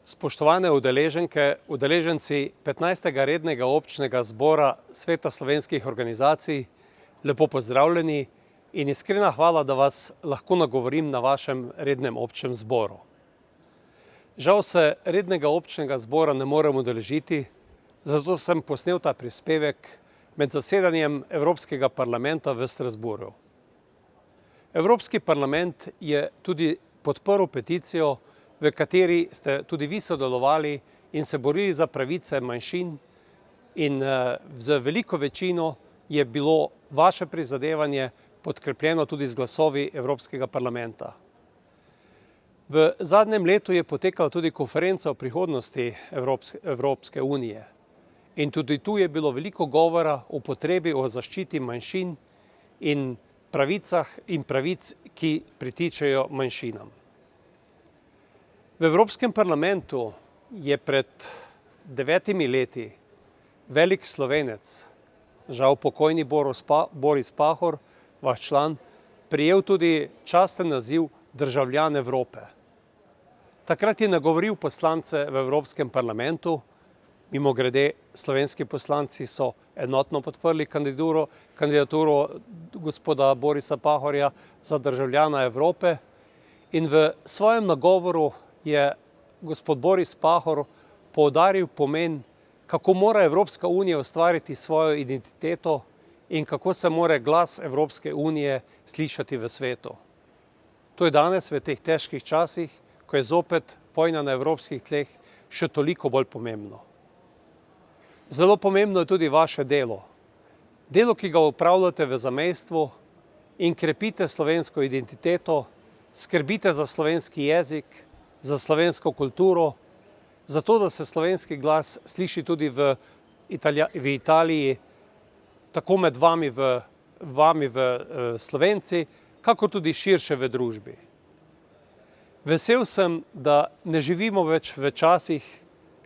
Spoštovane udeleženke, udeleženci 15. rednega občnega zbora Sveta slovenskih organizacij, lepo pozdravljeni in iskrena hvala, da vas lahko nagovorim na vašem rednem občnem zboru. Žal se rednega občnega zbora ne morem udeležiti, zato sem posnel ta prispevek med zasedanjem Evropskega parlamenta v Strasbourgu. Evropski parlament je tudi podprl peticijo, v kateri ste tudi vi sodelovali in se borili za pravice manjšin, in z veliko večino je bilo vaše prizadevanje podkrepljeno tudi z glasovi Evropskega parlamenta. V zadnjem letu je potekala tudi konferenca o prihodnosti Evropske unije in tudi tu je bilo veliko govora o potrebi o zaščiti manjšin in pravic, ki pritičejo manjšinam. V Evropskem parlamentu je pred 9 leti velik Slovenec, žal pokojni Boris Pahor, vaš član, prejel tudi časten naziv državljan Evrope. Takrat je nagovoril poslance v Evropskem parlamentu, mimogrede slovenski poslanci so enotno podprli kandidaturo gospoda Borisa Pahorja za državljana Evrope, in v svojem nagovoru je gospod Boris Pahor poudaril pomen, kako mora Evropska unija ustvariti svojo identiteto in kako se mora glas Evropske unije slišati v svetu. To je danes v teh težkih časih, ko je zopet vojna na evropskih tleh, še toliko bolj pomembno. Zelo pomembno je tudi vaše delo. Delo, ki ga opravljate v zamejstvu in krepite slovensko identiteto, skrbite za slovenski jezik, za slovensko kulturo, zato da se slovenski glas sliši tudi v Italiji, tako med vami v Slovenci, kako tudi širše v družbi. Vesel sem, da ne živimo več v časih,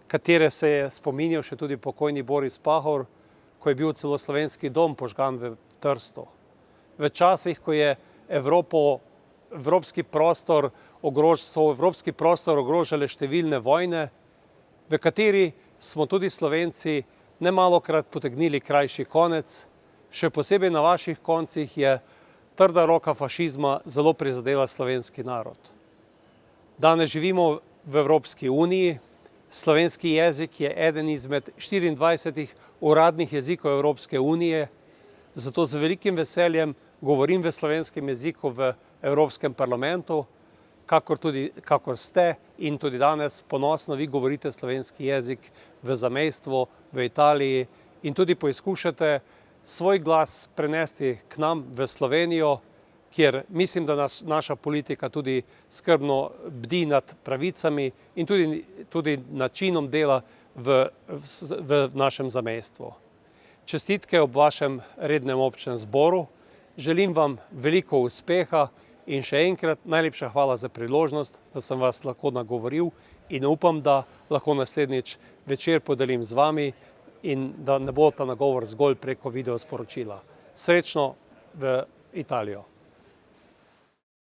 katere se je spominjal še tudi pokojni Boris Pahor, ko je bil celo slovenski dom požgan v Trstu. V časih, ko je evropski prostor ogrožale številne vojne, v kateri smo tudi Slovenci nemalokrat potegnili krajši konec, še posebej na vaših koncih je trda roka fašizma zelo prizadela slovenski narod. Danes živimo v Evropski uniji, slovenski jezik je eden izmed 24 uradnih jezikov Evropske unije, zato z velikim veseljem govorim v slovenskem jeziku v Evropskem parlamentu, kakor ste in tudi danes ponosno vi govorite slovenski jezik v zamejstvu, v Italiji in tudi poizkušate svoj glas prenesti k nam v Slovenijo, kjer mislim, da naša politika tudi skrbno bdi nad pravicami in tudi načinom dela v našem zamejstvu. Čestitke ob vašem rednem občnem zboru, želim vam veliko uspeha in še enkrat najlepša hvala za priložnost, da sem vas lahko nagovoril in upam, da lahko naslednjič večer podelim z vami in da ne bo ta nagovor zgolj preko video sporočila. Srečno v Italijo!